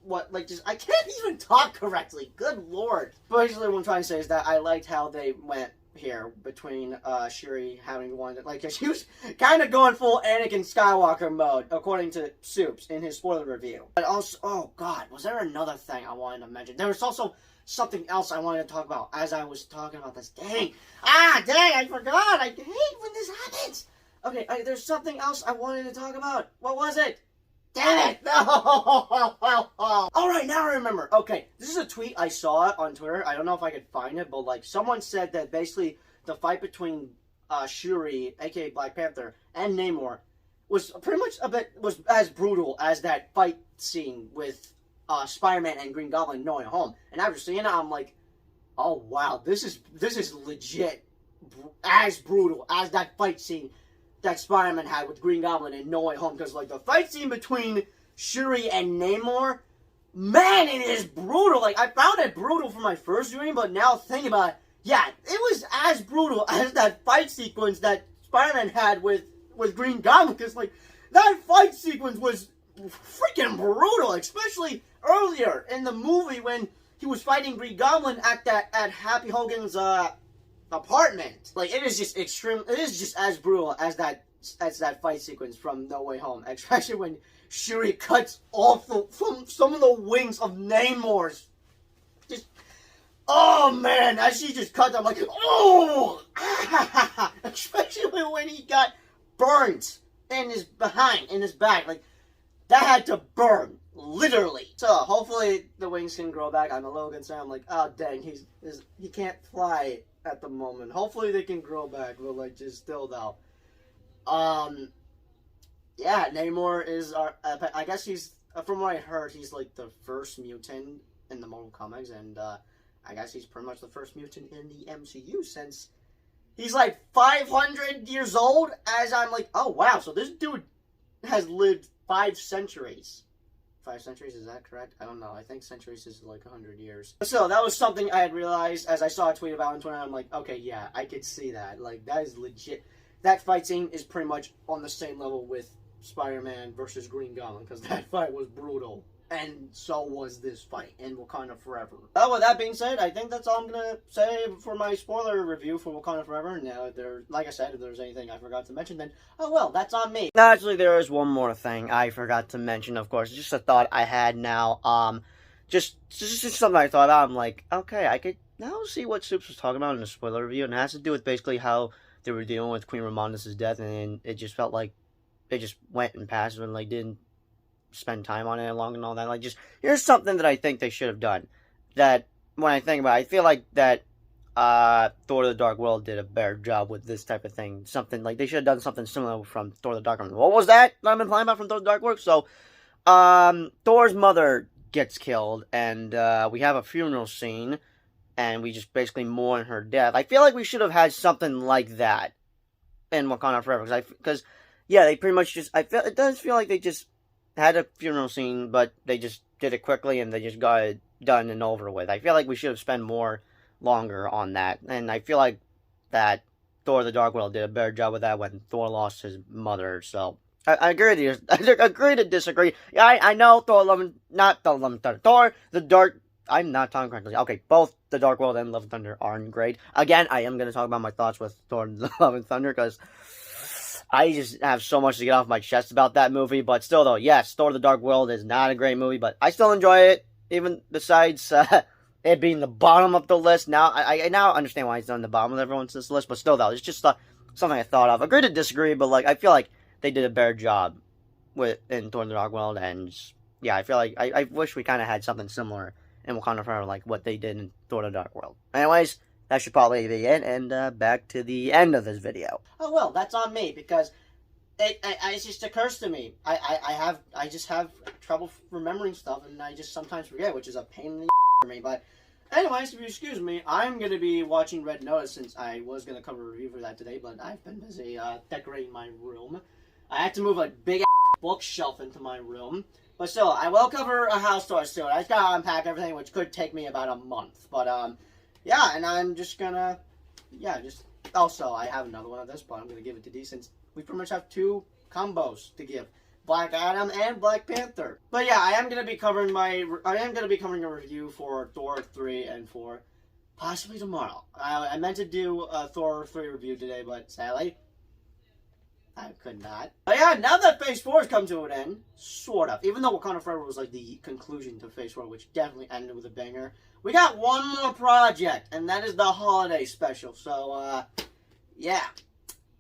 I can't even talk correctly. Good lord. Basically, what I'm trying to say is that I liked how they went here between Shuri having one. Like, she was kind of going full Anakin Skywalker mode, according to Soups in his spoiler review. But also, oh god, was there another thing I wanted to mention? There was also something else I wanted to talk about as I was talking about this. Dang, I forgot. I hate when this happens. Okay, there's something else I wanted to talk about. What was it? Damn it! No! Alright, now I remember. Okay, this is a tweet I saw on Twitter. I don't know if I could find it, but like someone said that basically the fight between Shuri, aka Black Panther, and Namor was pretty much was as brutal as that fight scene with Spider-Man and Green Goblin No Way Home. And after seeing it, I'm like, oh wow, this is legit as brutal as that fight scene that Spider-Man had with Green Goblin in No Way Home, because like the fight scene between Shuri and Namor, man, it is brutal. Like, I found it brutal for my first viewing, but now thinking about it, yeah, it was as brutal as that fight sequence that Spider-Man had with Green Goblin, because like that fight sequence was freaking brutal, especially earlier in the movie when he was fighting Green Goblin at Happy Hogan's apartment. Like, it is just extreme. It is just as brutal as that fight sequence from No Way Home, especially when Shuri cuts off from some of the wings of Namor's. Just, oh man, as she just cut them, like, oh, especially when he got burnt in his back, like that had to burn. Literally. So, hopefully the wings can grow back. I'm a little concerned. I'm like, oh dang, he can't fly at the moment. Hopefully they can grow back, but like, just still though. Yeah, Namor is I guess he's, from what I heard, he's like the first mutant in the Marvel Comics, and I guess he's pretty much the first mutant in the MCU since he's like 500 years old, as I'm like, oh wow, so this dude has lived 5 centuries. 5 centuries, is that correct? I don't know. I think centuries is like 100 years. So that was something I had realized as I saw a tweet about it on Twitter. I'm like, okay, yeah, I could see that. Like, that is legit. That fight scene is pretty much on the same level with Spider-Man versus Green Goblin, because that fight was brutal. And so was this fight in Wakanda Forever. Well, with that being said, I think that's all I'm going to say for my spoiler review for Wakanda Forever. Now, like I said, if there's anything I forgot to mention, then, oh well, that's on me. Actually, there is one more thing I forgot to mention, of course. Just a thought I had now. Just something I thought about. I'm like, okay, I could now see what Soups was talking about in the spoiler review, and it has to do with basically how they were dealing with Queen Ramonda's death, and it just felt like it just went and passed and like didn't spend time on it long and all that. Like, just, here's something that I think they should have done. That, when I think about it, I feel like that Thor the Dark World did a better job with this type of thing. Something, like, they should have done something similar from Thor the Dark World. What was that I've been playing about from Thor the Dark World? So, Thor's mother gets killed, and we have a funeral scene, and we just basically mourn her death. I feel like we should have had something like that in Wakanda Forever, because yeah, they pretty much just, it does feel like they just had a funeral scene, but they just did it quickly, and they just got it done and over with. I feel like we should have spent longer on that, and I feel like that Thor the Dark World did a better job with that when Thor lost his mother, so I agree to disagree. Yeah, I know Thor the Dark, I'm not talking correctly. Okay, both the Dark World and Love and Thunder aren't great. Again, I am going to talk about my thoughts with Thor Love and Thunder, because I just have so much to get off my chest about that movie. But still, though, yes, Thor the Dark World is not a great movie, but I still enjoy it, even besides it being the bottom of the list. Now, I now understand why it's on the bottom of everyone's list, but still, though, it's just something I thought of. Agree to disagree, but, like, I feel like they did a better job in Thor the Dark World, and yeah, I feel like I wish we kind of had something similar in Wakanda Forever, like what they did in Thor the Dark World. Anyways, that should probably be it, and back to the end of this video. Oh well, that's on me, because it just occurs to me. I just have trouble remembering stuff, and I just sometimes forget, which is a pain in the for me, but anyways, if you excuse me, I'm going to be watching Red Notice, since I was going to cover a review for that today, but I've been busy decorating my room. I had to move a big bookshelf into my room. But still, I will cover a house tour soon. I just gotta unpack everything, which could take me about a month. But, yeah, and I'm just gonna, also, I have another one of this, but I'm gonna give it to D, since we pretty much have two combos to give. Black Adam and Black Panther. But yeah, I am gonna be covering a review for Thor 3 and 4, possibly tomorrow. I meant to do a Thor 3 review today, but sadly, I could not. But yeah, now that Phase 4 has come to an end, sort of. Even though Wakanda Forever was like the conclusion to Phase 4, which definitely ended with a banger, we got one more project, and that is the holiday special. So, yeah.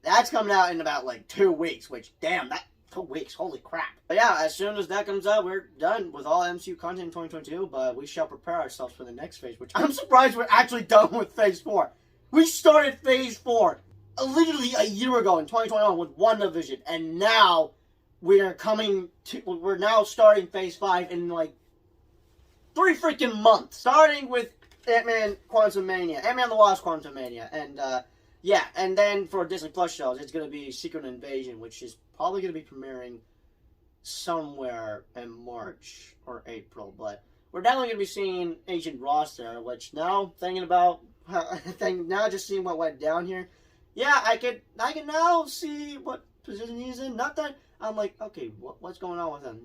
That's coming out in about like 2 weeks, which, damn, 2 weeks, holy crap. But yeah, as soon as that comes out, we're done with all MCU content in 2022, but we shall prepare ourselves for the next phase, which I'm surprised we're actually done with Phase 4. We started Phase 4 literally a year ago in 2021 with WandaVision, and now we're now starting Phase 5 in like 3 freaking months. Starting with Ant-Man Quantumania, Ant-Man the Wasp Quantumania, and yeah, and then for Disney Plus shows, it's going to be Secret Invasion, which is probably going to be premiering somewhere in March or April, but we're definitely going to be seeing Agent Ross there, which now, now just seeing what went down here, yeah, I can now see what position he's in. Not that I'm like, okay, what's going on with him?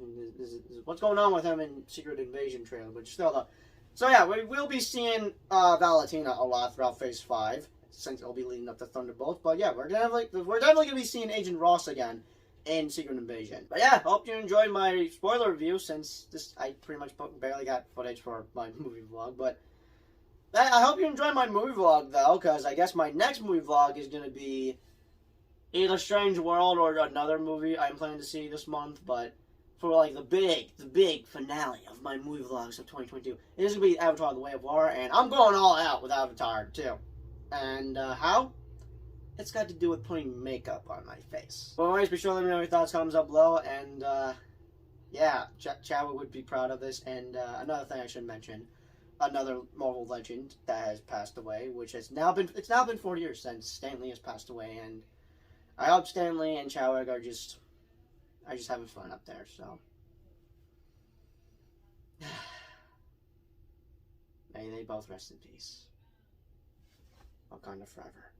What's going on with him in Secret Invasion trailer? But still, though. So yeah, we will be seeing Valentina a lot throughout Phase 5, since it'll be leading up to Thunderbolts. But yeah, we're definitely gonna be seeing Agent Ross again in Secret Invasion. But yeah, hope you enjoyed my spoiler review, since I pretty much barely got footage for my movie vlog, but I hope you enjoyed my movie vlog, though, because I guess my next movie vlog is going to be either Strange World or another movie I'm planning to see this month, but for, like, the big finale of my movie vlogs of 2022, it is going to be Avatar: The Way of Water, and I'm going all out with Avatar, too. And, how? It's got to do with putting makeup on my face. But anyways, be sure to let me know your thoughts, comments up below, and, yeah, Chadwick would be proud of this, and, another thing I should mention, another Marvel legend that has passed away, which has now been 4 years since Stan Lee has passed away, and I hope Stan Lee and Chadwick are just having fun up there, so may they both rest in peace. Wakanda forever.